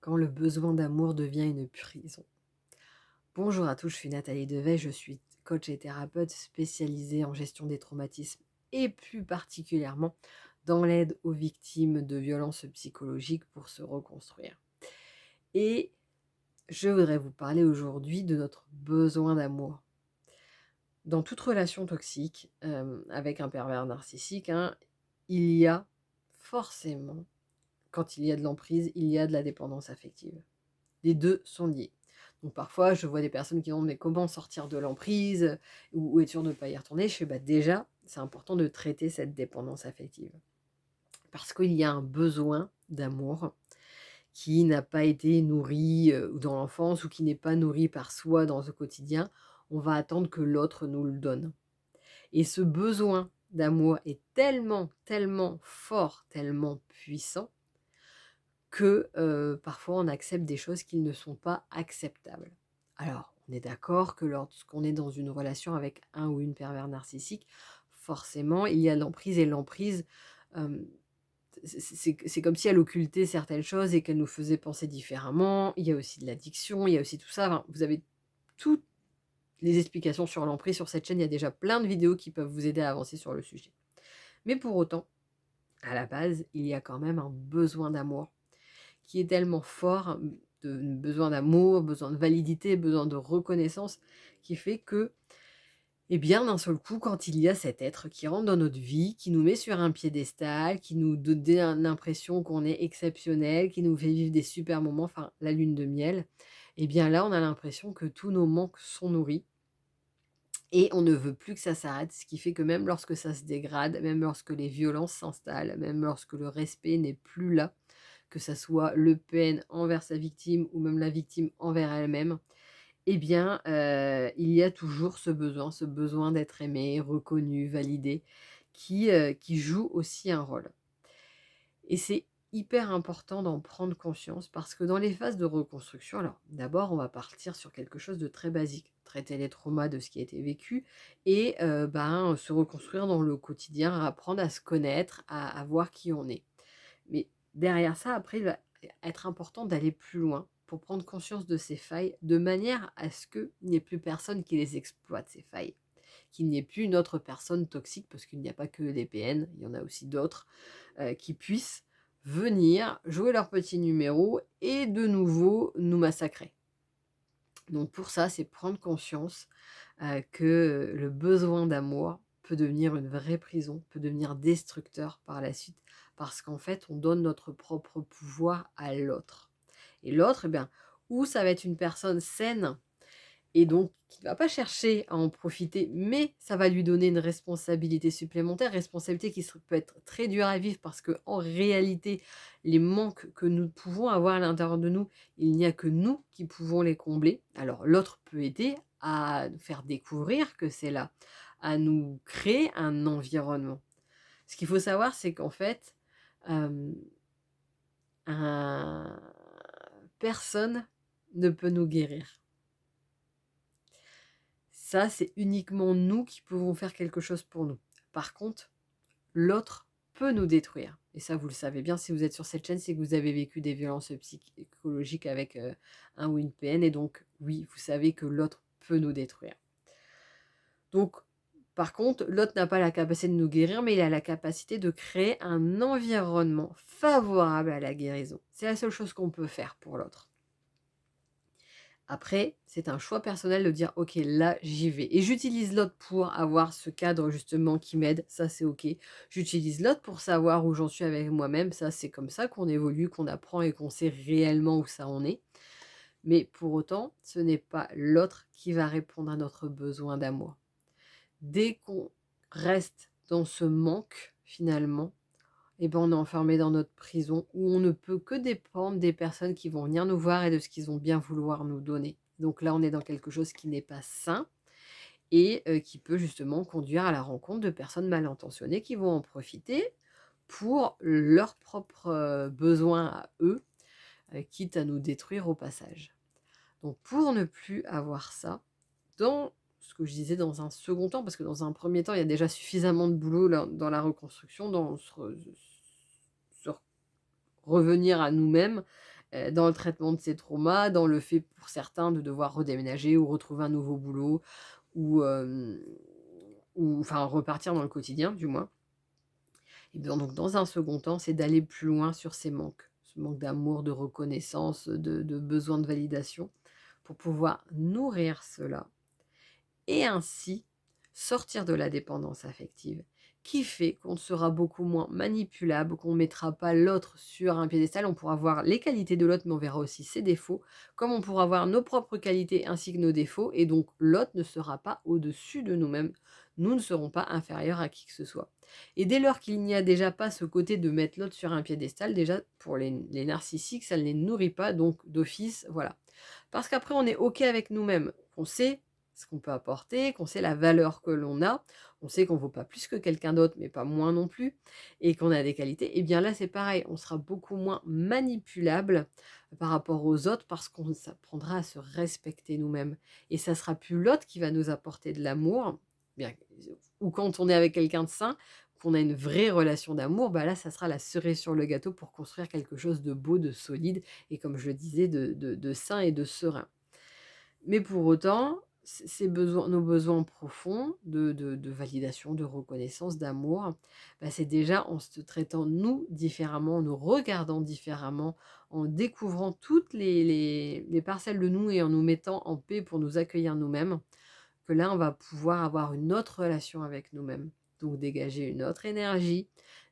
quand le besoin d'amour devient une prison. Bonjour à tous, je suis Nathalie Devet, je suis coach et thérapeute spécialisée en gestion des traumatismes et plus particulièrement dans l'aide aux victimes de violences psychologiques pour se reconstruire. Et je voudrais vous parler aujourd'hui de notre besoin d'amour. Dans toute relation toxique avec un pervers narcissique, il y a forcément, quand il y a de l'emprise, il y a de la dépendance affective. Les 2 sont liés. Donc parfois, je vois des personnes qui demandent: «Mais comment sortir de l'emprise? Ou être sûr de ne pas y retourner?» Je fais: «Bah, déjà, c'est important de traiter cette dépendance affective. Parce qu'il y a un besoin d'amour qui n'a pas été nourri, dans l'enfance ou qui n'est pas nourri par soi dans le quotidien. On va attendre que l'autre nous le donne. Et ce besoin d'amour est tellement, tellement fort, tellement puissant que, parfois on accepte des choses qui ne sont pas acceptables. Alors, on est d'accord que lorsqu'on est dans une relation avec un ou une pervers narcissique, forcément il y a l'emprise et l'emprise, hem, c'est comme si elle occultait certaines choses et qu'elle nous faisait penser différemment. Il y a aussi de l'addiction, il y a aussi tout ça, enfin, vous avez toutes les explications sur l'emprise sur cette chaîne, il y a déjà plein de vidéos qui peuvent vous aider à avancer sur le sujet. Mais pour autant, à la base, il y a quand même un besoin d'amour qui est tellement fort, de besoin d'amour, besoin de validité, besoin de reconnaissance, qui fait que, eh bien, d'un seul coup, quand il y a cet être qui rentre dans notre vie, qui nous met sur un piédestal, qui nous donne l'impression qu'on est exceptionnel, qui nous fait vivre des super moments, enfin la lune de miel, eh bien là, on a l'impression que tous nos manques sont nourris et on ne veut plus que ça s'arrête. Ce qui fait que même lorsque ça se dégrade, même lorsque les violences s'installent, même lorsque le respect n'est plus là, que ça soit le peine envers sa victime ou même la victime envers elle-même, eh bien, il y a toujours ce besoin d'être aimé, reconnu, validé, qui joue aussi un rôle. Et c'est hyper important d'en prendre conscience parce que dans les phases de reconstruction, alors d'abord, on va partir sur quelque chose de très basique, traiter les traumas de ce qui a été vécu et se reconstruire dans le quotidien, apprendre à se connaître, à voir qui on est. Mais derrière ça, après, il va être important d'aller plus loin pour prendre conscience de ces failles, de manière à ce qu'il n'y ait plus personne qui les exploite, ces failles. Qu'il n'y ait plus une autre personne toxique, parce qu'il n'y a pas que des PN, il y en a aussi d'autres, qui puissent venir jouer leur petit numéro et de nouveau nous massacrer. Donc pour ça, c'est prendre conscience que le besoin d'amour peut devenir une vraie prison, peut devenir destructeur par la suite, parce qu'en fait, on donne notre propre pouvoir à l'autre. Et l'autre, eh bien, ou ça va être une personne saine et donc qui ne va pas chercher à en profiter, mais ça va lui donner une responsabilité supplémentaire, responsabilité qui peut être très dure à vivre parce que en réalité, les manques que nous pouvons avoir à l'intérieur de nous, il n'y a que nous qui pouvons les combler. Alors l'autre peut aider à nous faire découvrir que c'est là, à nous créer un environnement. Ce qu'il faut savoir, c'est qu'en fait, hem, un personne ne peut nous guérir. Ça, c'est uniquement nous qui pouvons faire quelque chose pour nous. Par contre, l'autre peut nous détruire et ça, vous le savez bien si vous êtes sur cette chaîne, c'est que vous avez vécu des violences psychologiques avec, un ou une PN et donc oui, vous savez que l'autre peut nous détruire. Donc par contre, l'autre n'a pas la capacité de nous guérir, mais il a la capacité de créer un environnement favorable à la guérison. C'est la seule chose qu'on peut faire pour l'autre. Après, c'est un choix personnel de dire: «OK, là, j'y vais» et j'utilise l'autre pour avoir ce cadre justement qui m'aide, ça c'est OK. J'utilise l'autre pour savoir où j'en suis avec moi-même, ça c'est comme ça qu'on évolue, qu'on apprend et qu'on sait réellement où ça en est. Mais pour autant, ce n'est pas l'autre qui va répondre à notre besoin d'amour. Dès qu'on reste dans ce manque, finalement, et ben, on est enfermé dans notre prison où on ne peut que dépendre des personnes qui vont venir nous voir et de ce qu'ils vont bien vouloir nous donner. Donc là, on est dans quelque chose qui n'est pas sain et qui peut justement conduire à la rencontre de personnes mal intentionnées qui vont en profiter pour leurs propres, besoins à eux, quitte à nous détruire au passage. Donc pour ne plus avoir ça, dans ce que je disais dans un second temps, parce que dans un premier temps, il y a déjà suffisamment de boulot là dans la reconstruction, dans se revenir à nous-mêmes, dans le traitement de ces traumas, dans le fait pour certains de devoir redéménager ou retrouver un nouveau boulot ou, ou enfin repartir dans le quotidien du moins. Et bien donc dans un second temps, c'est d'aller plus loin sur ces manques. Ce manque d'amour, de reconnaissance, de besoin de validation pour pouvoir nourrir cela et ainsi sortir de la dépendance affective qui fait qu'on sera beaucoup moins manipulable, qu'on ne mettra pas l'autre sur un piédestal. On pourra voir les qualités de l'autre, mais on verra aussi ses défauts, comme on pourra voir nos propres qualités ainsi que nos défauts, et donc l'autre ne sera pas au-dessus de nous-mêmes. Nous ne serons pas inférieurs à qui que ce soit. Et dès lors qu'il n'y a déjà pas ce côté de mettre l'autre sur un piédestal, déjà pour les narcissiques, ça ne les nourrit pas, donc d'office, voilà. Parce qu'après, on est OK avec nous-mêmes. On sait ce qu'on peut apporter, qu'on sait la valeur que l'on a, on sait qu'on ne vaut pas plus que quelqu'un d'autre, mais pas moins non plus, et qu'on a des qualités, et bien là, c'est pareil, on sera beaucoup moins manipulable par rapport aux autres parce qu'on s'apprendra à se respecter nous-mêmes. Et ça sera plus l'autre qui va nous apporter de l'amour, bien, ou quand on est avec quelqu'un de sain, qu'on a une vraie relation d'amour, bah là, ça sera la cerise sur le gâteau pour construire quelque chose de beau, de solide, et comme je le disais, de sain et de serein. Mais pour autant, ces besoins, nos besoins profonds de validation, de reconnaissance, d'amour, bah, c'est déjà en se traitant nous différemment, en nous regardant différemment, en découvrant toutes les parcelles de nous et en nous mettant en paix pour nous accueillir nous-mêmes, que là, on va pouvoir avoir une autre relation avec nous-mêmes. Donc dégager une autre énergie,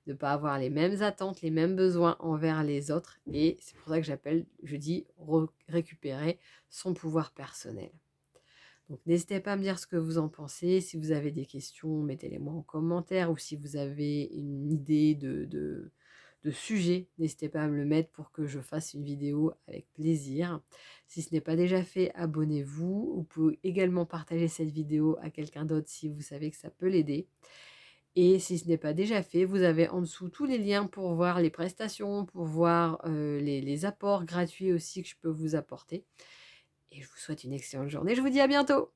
ne pas avoir les mêmes attentes, les mêmes besoins envers les autres. Et c'est pour ça que je dis récupérer son pouvoir personnel. Donc n'hésitez pas à me dire ce que vous en pensez. Si vous avez des questions, mettez-les moi en commentaire, ou si vous avez une idée de sujet, n'hésitez pas à me le mettre pour que je fasse une vidéo avec plaisir. Si ce n'est pas déjà fait, abonnez-vous. Vous pouvez également partager cette vidéo à quelqu'un d'autre si vous savez que ça peut l'aider. Et si ce n'est pas déjà fait, vous avez en dessous tous les liens pour voir les prestations, pour voir les apports gratuits aussi que je peux vous apporter. Et je vous souhaite une excellente journée. Je vous dis à bientôt!